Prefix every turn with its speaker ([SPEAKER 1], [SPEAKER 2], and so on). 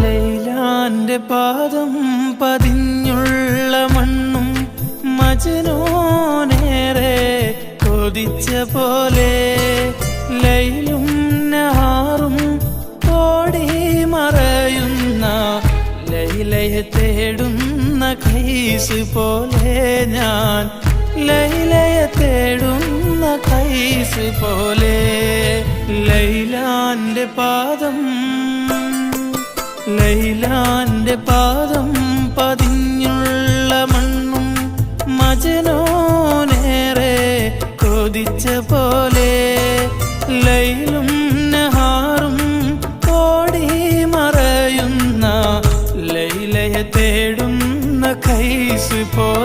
[SPEAKER 1] ലൈലാന്റെ പാദം പതിഞ്ഞുള്ള മണ്ണും മജ്നൂനേറെ കൊതിച്ച പോലെ ലൈലും നഹാറും ഓടി മറയുന്ന ലൈലയെ തേടുന്ന കൈസ് പോലെ ഞാൻ ലൈലയെ തേടുന്ന കൈസ് പോലെ ലൈലാന്റെ പാദം പതിഞ്ഞുള്ള മണ്ണും മജ്നൂനേറെ കൊതിച്ച പോലെ ലൈലും നഹാറും ഓടി മറയുന്ന ലൈലയെ തേടുന്ന കൈസ് പോലെ